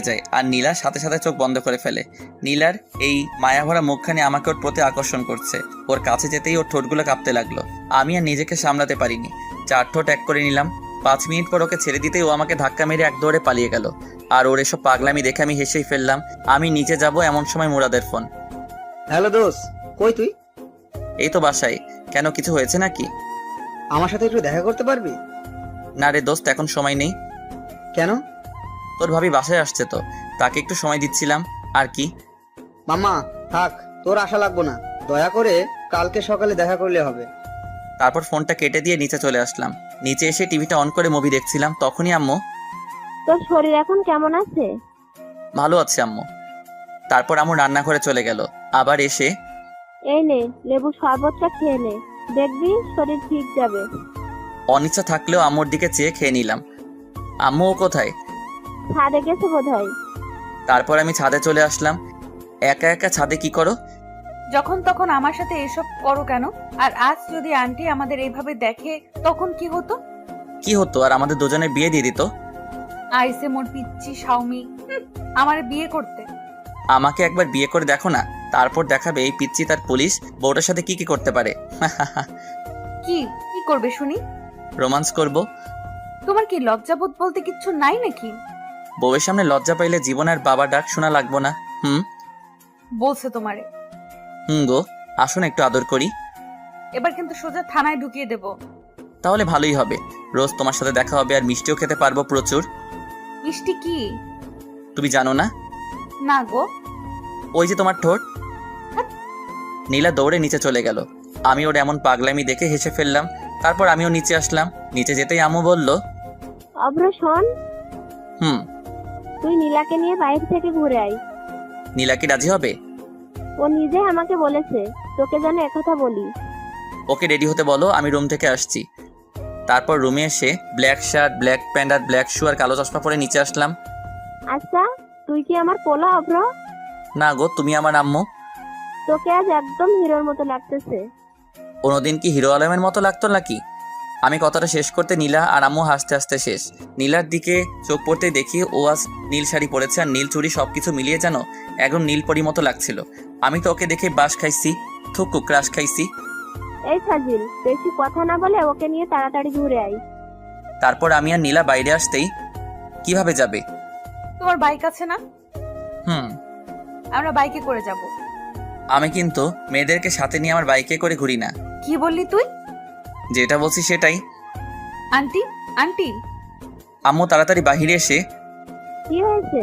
যায় আর নীলা সাথে সাথে চোখ বন্ধ করে ফেলে। নীলার এই মায়াভরা মুখখানি আমাকে ওর প্রতি আকর্ষণ করছে। ওর কাছে যেতেই ওর ঠোঁটগুলো কাঁপতে লাগলো। আমি আর নিজেকে সামলাতে পারিনি, চার ঠোঁট এক করে নিলাম। 5 মিনিট পর ওকে ছেড়ে দিতেই ও আমাকে ধাক্কা মেরে এক দৌড়ে পালিয়ে গেল। আর ওর এসব পাগলামি দেখে আমি হেসেই ফেললাম। আমি নিচে যাব এমন সময় মুরাদের ফোন। হ্যালো দোস্ত, কই তুই? এই তো বাসায়। কেন, কিছু হয়েছে নাকি? আমার সাথে একটু দেখা করতে পারবি? না রে দোস্ত, এখন সময় নেই। কেন? তোর ভাবি বাসায় আসছে তো, তাকে একটু সময় দিচ্ছিলাম। আর কি? মামা থাক, তোর আশা লাগবো না, দয়া করে কালকে সকালে দেখা করলে হবে। তারপর ফোনটা কেটে দিয়ে নিচে চলে আসলাম। নিচে এসে টিভিটা অন করে মুভি দেখছিলাম, তখনই আম্মু। তোর শরীর এখন কেমন আছে? ভালো আছে আম্মু। তারপর আম্মু রান্নাঘরে চলে গেল। আবার এসে, এই নে লেবু শরবতটা খেয়ে নে, দেখবি শরীর ঠিক যাবে। অনিচ্ছা থাকলেও আম্মুর দিকে চেয়ে খেয়ে নিলাম। আম্মু ও কোথায়? ছাদে গেছে বোধহয়। তারপর আমি ছাদে চলে আসলাম। একা একা ছাদে কি করো? যখন তখন আমার সাথে এসব করো কেন? আর আজ যদি আন্টি আমাদের এইভাবে দেখে তখন কি হতো? কি হতো, আর আমাদের দুজনের বিয়ে দিয়ে দিত। আইসে মোর পিচ্ছি শাওমি আমারে বিয়ে করতে। আমাকে একবার বিয়ে করে দেখো না, তারপর দেখাবে এই পিচ্চি তার পুলিশ বউটার সাথে কি কি করতে পারে। কি কি করবে শুনি? রোমান্স করব। তোমার কি লজ্জাবোধ বলতে কিচ্ছু নাই নাকি? বউয়ের সামনে লজ্জা পাইলে জীবন আর বাবা ডাক শোনা লাগবো না। বলছে তোমারে। গো, আসুন একটু আদর করি। এবার কিন্তু সোজা থানায় ঢুকিয়ে দেব। তাহলে ভালোই হবে, রোজ তোমার সাথে দেখা হবে আর মিষ্টিও খেতে পারবো প্রচুর। মিষ্টি কি? তুমি জানো না? না গো। ওই যে তোমার ঠোঁট। নীলা দৌড়ে নিচে চলে গেল। আমি ওর এমন পাগলামি দেখে হেসে ফেললাম। তারপর আমিও নিচে আসলাম। নিচে যেতেই আম্মু বলল, অভ্র শোন, হুম। তুই নীলাকে নিয়ে বাইরে থেকে ঘুরে আয়। নীলা কি রাজি হবে? ও নিজে আমাকে বলেছে তোকে যেন একথা বলি। ওকে রেডি হতে বলো, আমি রুম থেকে আসছি। তারপর রুমে এসে ব্ল্যাক শার্ট, ব্ল্যাক প্যান্ট আর ব্ল্যাক শু আর কালো চশমা পরে নিচে আসলাম। আচ্ছা, তুই কি আমার পোলা অভ্র? না গো, তুমি আমার আম্মু। তোকে আজ একদম হিরোর মতো লাগতেছে। কোনোদিন কি হিরো আলমের মতো লাগতো নাকি? আমি কথাটা শেষ করতে নীলা আর আম্মু হাসতে হাসতে শেষ। নীলার দিকে চোখ পড়তেই দেখি ও আজ নীল শাড়ি পরেছে আর নীল চুড়ি, সবকিছু মিলিয়ে যেন একদম নীলপরি মতো লাগছিল। আমি তো ওকে দেখে বাস খাইছি, থুকু ক্রাশ খাইছি। এই ফাজিল, বেশি কথা না বলে ওকে নিয়ে তাড়াতাড়ি ঘুরে আয়। তারপর আমি আর নীলা বাইরে আসতেই, কিভাবে যাবে? তোমার বাইক আছে না? হুম। আমরা বাইকে করে যাব। আমি কিন্তু মেয়েদেরকে সাথে নিয়ে আমার বাইকে করে ঘুরি না। কি বললি তুই? যেটা বলছি সেটাই। আন্টি আন্টি আম্মু তাড়াতাড়ি বাহিরে এসে, কি হয়েছে?